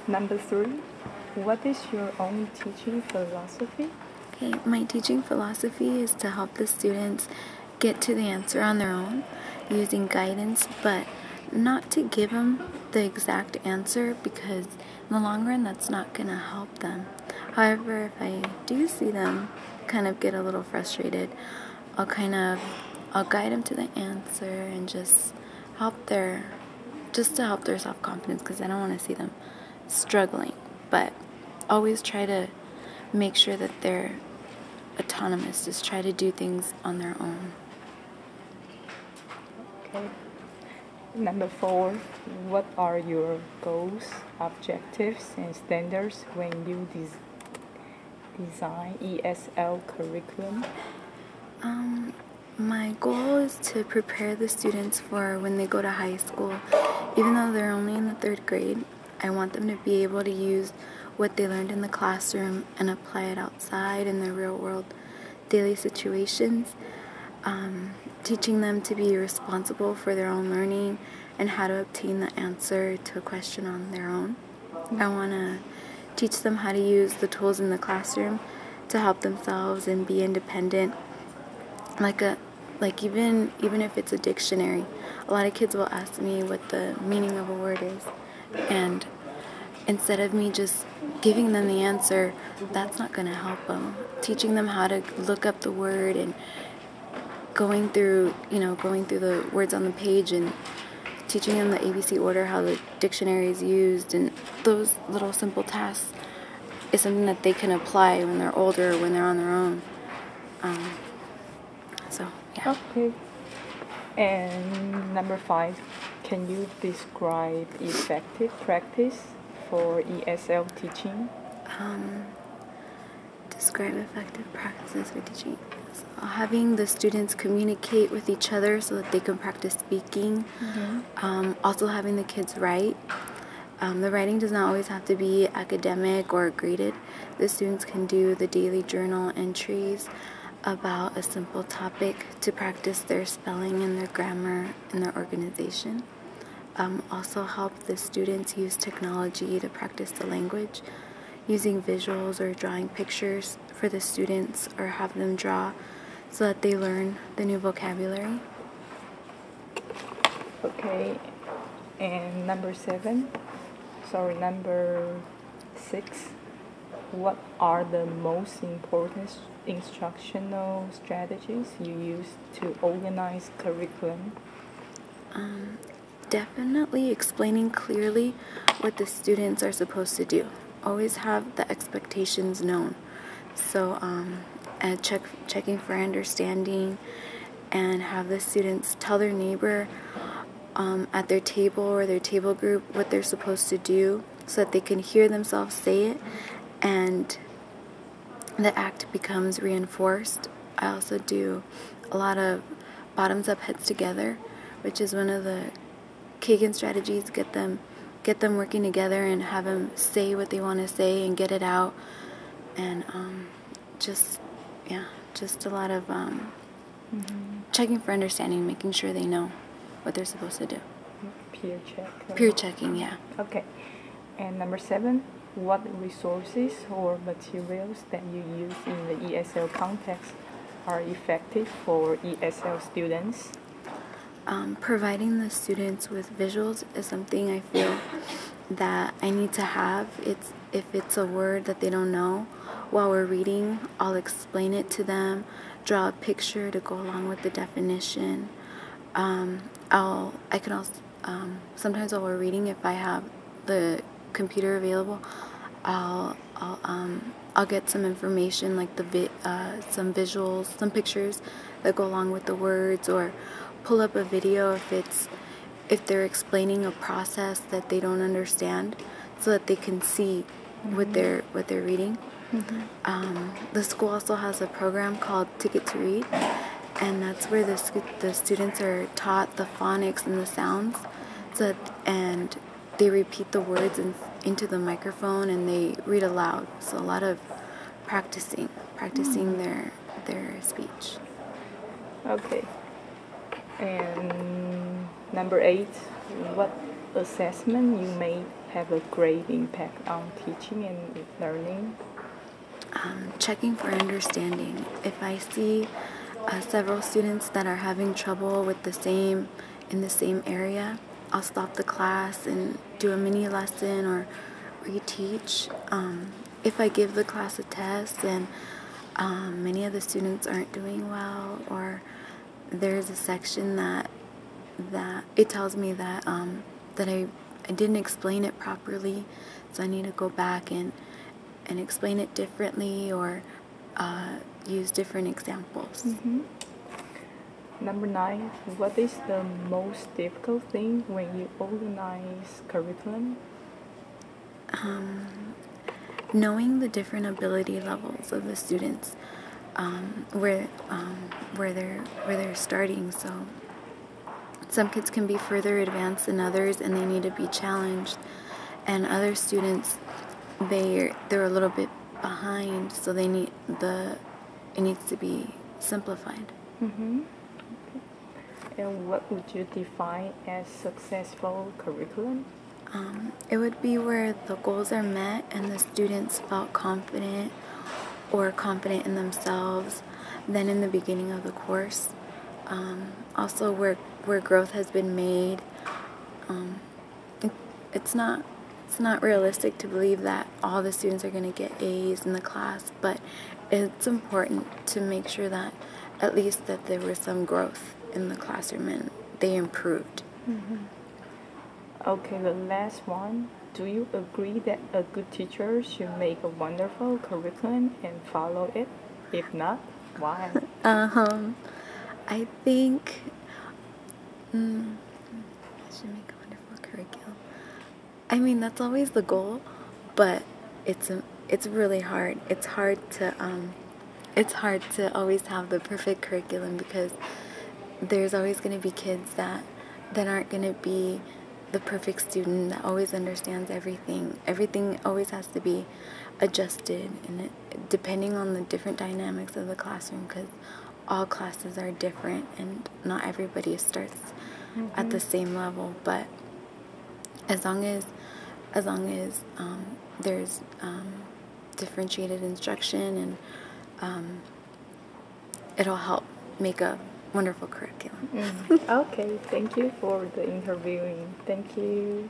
Number 3, what is your own teaching philosophy? Okay, my teaching philosophy is to help the students get to the answer on their own using guidance, but not to give them the exact answer, because in the long run that's not going to help them. However, if I do see them kind of get a little frustrated, I'll guide them to the answer and just to help their self-confidence, because I don't want to see them struggling, but always try to make sure that they're autonomous, just try to do things on their own. Okay. Number 4, what are your goals, objectives, and standards when you design ESL curriculum? My goal is to prepare the students for when they go to high school. Even though they're only in the 3rd grade, I want them to be able to use what they learned in the classroom and apply it outside in their real world daily situations, teaching them to be responsible for their own learning and how to obtain the answer to a question on their own. I want to teach them how to use the tools in the classroom to help themselves and be independent. Like even if it's a dictionary, a lot of kids will ask me what the meaning of a word is, and instead of me just giving them the answer, that's not going to help them. Teaching them how to look up the word and going through the words on the page and teaching them the ABC order, how the dictionary is used, and those little simple tasks is something that they can apply when they're older, when they're on their own. So, yeah. Okay. And number 5, can you describe effective practice for ESL teaching? Describe effective practices for teaching. So having the students communicate with each other so that they can practice speaking. Also having the kids write. The writing does not always have to be academic or graded. The students can do the daily journal entries about a simple topic to practice their spelling and their grammar and their organization. Also help the students use technology to practice the language, using visuals or drawing pictures for the students, or have them draw so that they learn the new vocabulary. Okay, and number 6, what are the most important instructional strategies you use to organize curriculum? Definitely explaining clearly what the students are supposed to do. Always have the expectations known. So, and checking for understanding, and have the students tell their neighbor at their table or their table group what they're supposed to do so that they can hear themselves say it, and the act becomes reinforced. I also do a lot of bottoms up, heads together, which is one of the Kagan strategies. Get them working together and have them say what they want to say and get it out, and just a lot of checking for understanding, making sure they know what they're supposed to do. Peer checking, yeah. Okay. And number 7, what resources or materials that you use in the ESL context are effective for ESL students? Providing the students with visuals is something I feel that I need to have. If it's a word that they don't know, while we're reading, I'll explain it to them, draw a picture to go along with the definition. I can also sometimes while we're reading, if I have the computer available, I'll get some information like some visuals, some pictures that go along with the words, or pull up a video if they're explaining a process that they don't understand, so that they can see what they're reading. The school also has a program called Ticket to Read, and that's where the students are taught the phonics and the sounds, and they repeat the words into the microphone and they read aloud. So a lot of practicing their speech. Okay. And number 8, what assessment you may have a great impact on teaching and learning? Checking for understanding. If I see several students that are having trouble with in the same area, I'll stop the class and do a mini lesson or reteach. If I give the class a test and many of the students aren't doing well, or there's a section that it tells me that I didn't explain it properly, so I need to go back and explain it differently or use different examples. Mm-hmm. Number 9, what is the most difficult thing when you organize curriculum? Knowing the different ability levels of the students, where they're starting. So some kids can be further advanced than others, and they need to be challenged. And other students, they're a little bit behind, so it needs to be simplified. Mm-hmm. Okay. And what would you define as successful curriculum? It would be where the goals are met and the students felt confident or confident in themselves than in the beginning of the course. Also where growth has been made. It's not realistic to believe that all the students are going to get A's in the class, but it's important to make sure that at least that there was some growth in the classroom and they improved. Mm-hmm. Okay, the last one. Do you agree that a good teacher should make a wonderful curriculum and follow it? If not, why? I think I should make a wonderful curriculum. I mean, that's always the goal, but it's really hard. It's hard to always have the perfect curriculum because there's always going to be kids that aren't going to be the perfect student that always understands everything. Everything always has to be adjusted, and depending on the different dynamics of the classroom, because all classes are different and not everybody starts at the same level. But as long as there's differentiated instruction, and it'll help make a wonderful curriculum. Okay, thank you for the interviewing. Thank you.